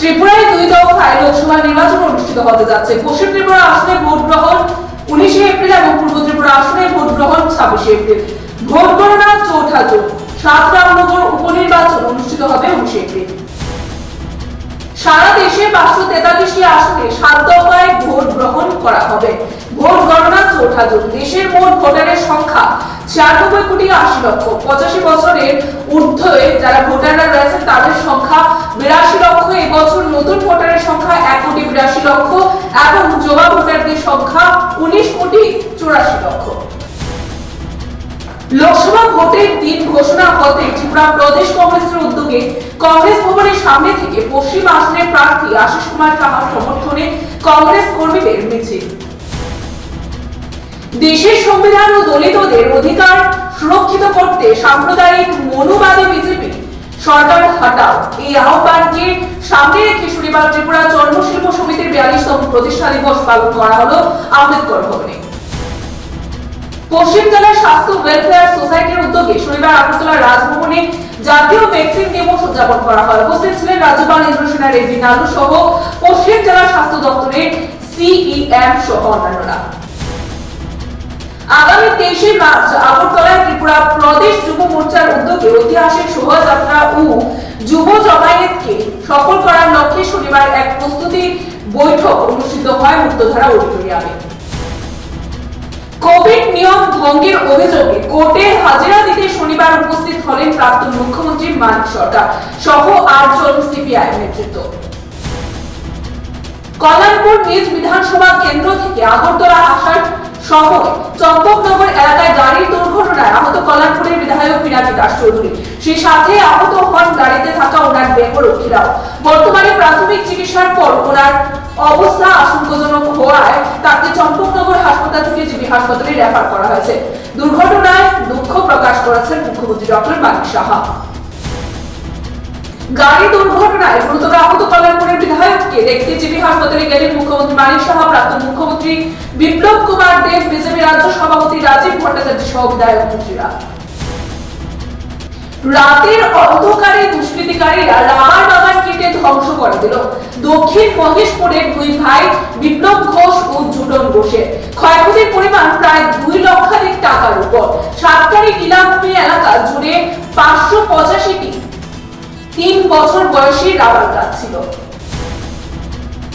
ত্রিপুরায় 2 দফায় লোকসভা নির্বাচন অনুষ্ঠিত হতে যাচ্ছে। পশ্চিম ত্রিপুরা আসনে ভোট গ্রহণ 19 এপ্রিল এবং পূর্ব ত্রিপুরা আসনে ভোট গ্রহণ 26 এপ্রিল। ভোট গণনা 4 জুন। 7 রামনগর উপনির্বাচন অনুষ্ঠিত হবে 19 এপ্রিল। সারা দেশে 543টি আসনে 7 দফায় ভোট গ্রহণ করা হবে। ভোট গণনা 4 জুন। দেশের মোট ভোটারের সংখ্যা 96 কোটি 80 লক্ষ। 85 বছরের ঊর্ধ্বে যারা ভোটাররা রয়েছেন তাদের সংখ্যা 82 লক্ষ। এই বছর নতুন ভোটারের সংখ্যা 1 কোটি 82 লক্ষ এবং জমা ভোটারদের সংখ্যা 19 কোটি 84 লক্ষ। লোকসভা ভোটের দিন ঘোষণা হতে ত্রিপুরা প্রদেশ কংগ্রেসের উদ্যোগে কংগ্রেস ভবনের সামনে থেকে পশ্চিম আসনের প্রার্থী আশিস কুমার সাহার সমর্থনে কংগ্রেস কর্মীদের মিছিল। দেশের সংবিধান ও দলিতদের অধিকার সুরক্ষিত করতে সাম্প্রদায়িক মনোবাদী বিজেপি সরকার হটাও এই আহ্বানকে সামনে রেখে শনিবার ত্রিপুরা চর্মশিল্প সমিতির 42তম প্রতিষ্ঠা দিবস পালন করা হলো আম্বেদকর ভবনে। পশ্চিম জেলা স্বাস্থ্য ওয়েলফেয়ার সোসাইটির উদ্যোগে শনিবার আগরতলা রাজভবনে জাতীয় ভ্যাকসিন দিবস উদযাপন করা হয়। উপস্থিত ছিলেন রাজ্যপাল ইন্দ্রসেনা রেড্ডি নালু সহ পশ্চিম জেলা স্বাস্থ্য দপ্তরের সিইএম সহ অন্যান্যরা। আগামী 23 মার্চ আগরতলায় ত্রিপুরা প্রদেশ যুব মোর্চার উদ্যোগে ঐতিহাসিক শোভাযাত্রা ও যুব জমায়েতকে সফল করার লক্ষ্যে শনিবার এক প্রস্তুতি বৈঠক অনুষ্ঠিত হয় মুক্তধারা অডিটোরিয়ামে। কোভিড নিয়ম ভঙ্গের অভিযোগে কোর্টে হাজিরা দিতে শনিবার উপস্থিত হলেন প্রাক্তন মুখ্যমন্ত্রী মানিক সরকার সহ 8 জন সিপিআই নেতৃত্ব। কল্যাণপুর নিজ বিধানসভা কেন্দ্র থেকে আগরতলা আসার সময় চম্পকনগর এলাকায় গাড়ির দুর্ঘটনায় আহত কল্যাণপুরের বিধায়ক পিনাকি দাস চৌধুরী। সেই সাথে আহত হন গাড়িতে থাকা ওনার দেহরক্ষীরাও। বর্তমানে প্রাথমিক চিকিৎসার পর ওনার অবস্থা আশঙ্কাজনক হওয়ায় তাকে চম্পকনগর হাসপাতাল থেকে জিবি হাসপাতালে রেফার করা হয়েছে। দুর্ঘটনায় দুঃখ প্রকাশ করেছেন মুখ্যমন্ত্রী ডক্টর মানিক সাহা। গাড়ি দুর্ঘটনায় গুরুতর আহত কল্যাণপুরের বিধায়ককে দেখতে জিবি হাসপাতালে গেলেন মুখ্যমন্ত্রী মানিক সাহা, প্রাক্তন মুখ্যমন্ত্রী বিপ্লব কুমার দেব, বিজেপি রাজ্য সভাপতি রাজীব ভট্টাচার্য সহ বিধায়ক মন্ত্রীরা। রাতের অন্ধকারে দুষ্কৃতিকারীরা রাবার বাগান কেটে ধ্বংস করে দিল দক্ষিণ মহেশপুরের 2 ভাই বিপ্লব ঘোষ ও জুটন ঘোষের। ক্ষয়ক্ষতির পরিমাণ প্রায় 2 লক্ষাধিক টাকার উপর। সাতকারি টিলাভূমি এলাকা জুড়ে 585টি 3 বছর বয়সী রাবার গাছ ছিল।